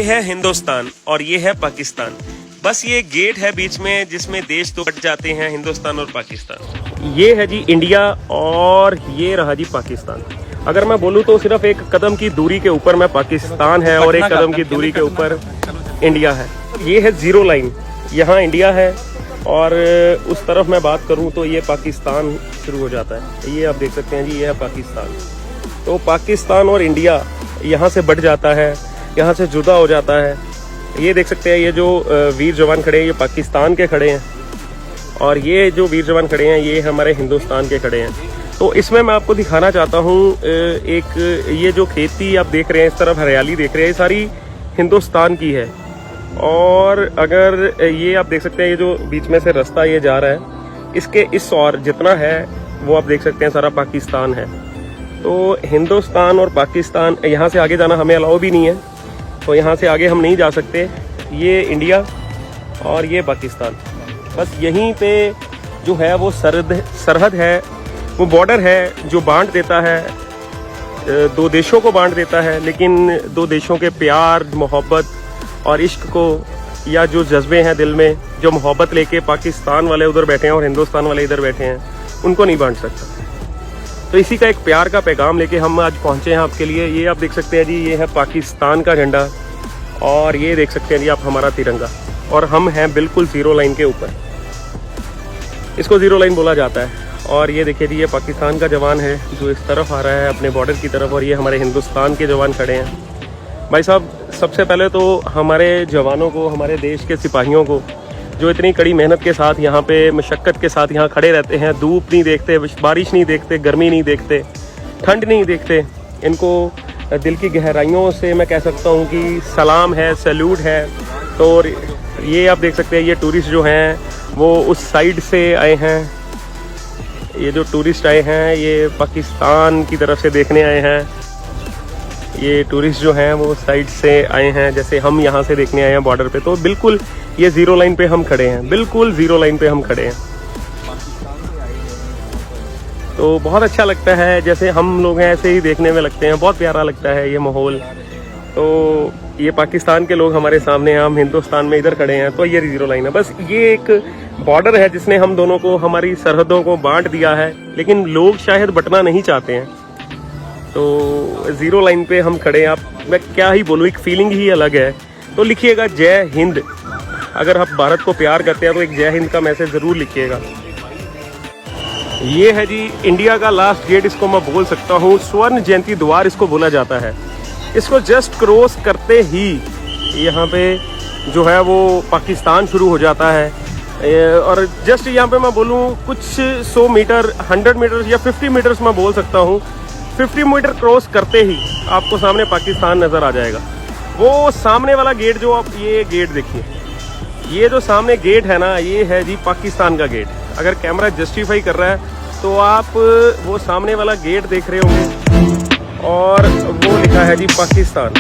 ये है हिंदुस्तान और ये है पाकिस्तान। बस ये गेट है बीच में जिसमें देश तो कट जाते हैं, हिंदुस्तान और पाकिस्तान। ये है जी इंडिया और ये रहा जी पाकिस्तान। अगर मैं बोलूँ तो सिर्फ एक कदम की दूरी के ऊपर में पाकिस्तान है और एक कदम की दूरी के ऊपर इंडिया है। ये है जीरो लाइन, यहाँ इंडिया है और उस तरफ मैं बात करूँ तो ये पाकिस्तान शुरू हो जाता है। ये आप देख सकते हैं जी, ये है पाकिस्तान। तो पाकिस्तान और इंडिया यहाँ से बढ़ जाता है, यहाँ से जुदा हो जाता है। ये देख सकते हैं, ये जो वीर जवान खड़े हैं ये पाकिस्तान के खड़े हैं और ये जो वीर जवान खड़े हैं ये हमारे हिंदुस्तान के खड़े हैं। तो इसमें मैं आपको दिखाना चाहता हूँ एक ये जो खेती आप देख रहे हैं, इस तरफ हरियाली देख रहे हैं, ये सारी हिंदुस्तान की है। और अगर ये आप देख सकते हैं, ये जो बीच में से रास्ता ये जा रहा है, इसके इस और जितना है वो आप देख सकते हैं सारा पाकिस्तान है। तो हिंदुस्तान और पाकिस्तान, यहाँ से आगे जाना हमें अलाउ भी नहीं है, तो यहाँ से आगे हम नहीं जा सकते। ये इंडिया और ये पाकिस्तान, बस यहीं पे जो है वो सरहद है, वो बॉर्डर है जो बांट देता है, दो देशों को बांट देता है। लेकिन दो देशों के प्यार, मोहब्बत और इश्क को, या जो जज्बे हैं दिल में, जो मोहब्बत लेके पाकिस्तान वाले उधर बैठे हैं और हिंदुस्तान वाले इधर बैठे हैं, उनको नहीं बांट सकता। तो इसी का एक प्यार का पैगाम लेके हम आज पहुंचे हैं आपके लिए। ये आप देख सकते हैं जी, ये है पाकिस्तान का झंडा और ये देख सकते हैं जी आप हमारा तिरंगा, और हम हैं बिल्कुल जीरो लाइन के ऊपर। इसको जीरो लाइन बोला जाता है। और ये देखिए जी, ये पाकिस्तान का जवान है जो इस तरफ आ रहा है अपने बॉर्डर की तरफ, और ये हमारे हिंदुस्तान के जवान खड़े हैं। भाई साहब, सबसे पहले तो हमारे जवानों को, हमारे देश के सिपाहियों को, जो इतनी कड़ी मेहनत के साथ यहाँ पे मशक्क़त के साथ यहाँ खड़े रहते हैं, धूप नहीं देखते, बारिश नहीं देखते, गर्मी नहीं देखते, ठंड नहीं देखते, इनको दिल की गहराइयों से मैं कह सकता हूँ कि सलाम है, सैल्यूट है। तो ये आप देख सकते हैं, ये टूरिस्ट जो हैं वो उस साइड से आए हैं। ये जो टूरिस्ट आए हैं ये पाकिस्तान की तरफ से देखने आए हैं। ये टूरिस्ट जो हैं वो साइड से आए हैं, जैसे हम यहाँ से देखने आए हैं बॉर्डर पे। तो बिल्कुल ये जीरो लाइन पे हम खड़े हैं, बिल्कुल जीरो लाइन पे हम खड़े हैं। तो बहुत अच्छा लगता है, जैसे हम लोग हैं ऐसे ही देखने में लगते हैं, बहुत प्यारा लगता है ये माहौल। तो ये पाकिस्तान के लोग हमारे सामने हैं, हम हिंदुस्तान में इधर खड़े हैं, तो ये जीरो लाइन है। बस ये एक बॉर्डर है जिसने हम दोनों को, हमारी सरहदों को बांट दिया है, लेकिन लोग शायद बंटना नहीं चाहते हैं। तो जीरो लाइन पे हम खड़े हैं। आप, मैं क्या ही बोलूँ, एक फीलिंग ही अलग है। तो लिखिएगा जय हिंद। अगर आप भारत को प्यार करते हैं तो एक जय हिंद का मैसेज ज़रूर लिखिएगा। ये है जी इंडिया का लास्ट गेट, इसको मैं बोल सकता हूँ स्वर्ण जयंती द्वार इसको बोला जाता है। इसको जस्ट क्रॉस करते ही यहाँ पे जो है वो पाकिस्तान शुरू हो जाता है। और जस्ट यहाँ पे मैं बोलूँ कुछ 100 मीटर, 100 मीटर या 50 मीटर्स मैं बोल सकता हूँ, 50 मीटर क्रॉस करते ही आपको सामने पाकिस्तान नज़र आ जाएगा। वो सामने वाला गेट जो आप, ये गेट देखिए, ये जो सामने गेट है ना, ये है जी पाकिस्तान का गेट। अगर कैमरा जस्टिफाई कर रहा है तो आप वो सामने वाला गेट देख रहे होंगे और वो लिखा है जी पाकिस्तान।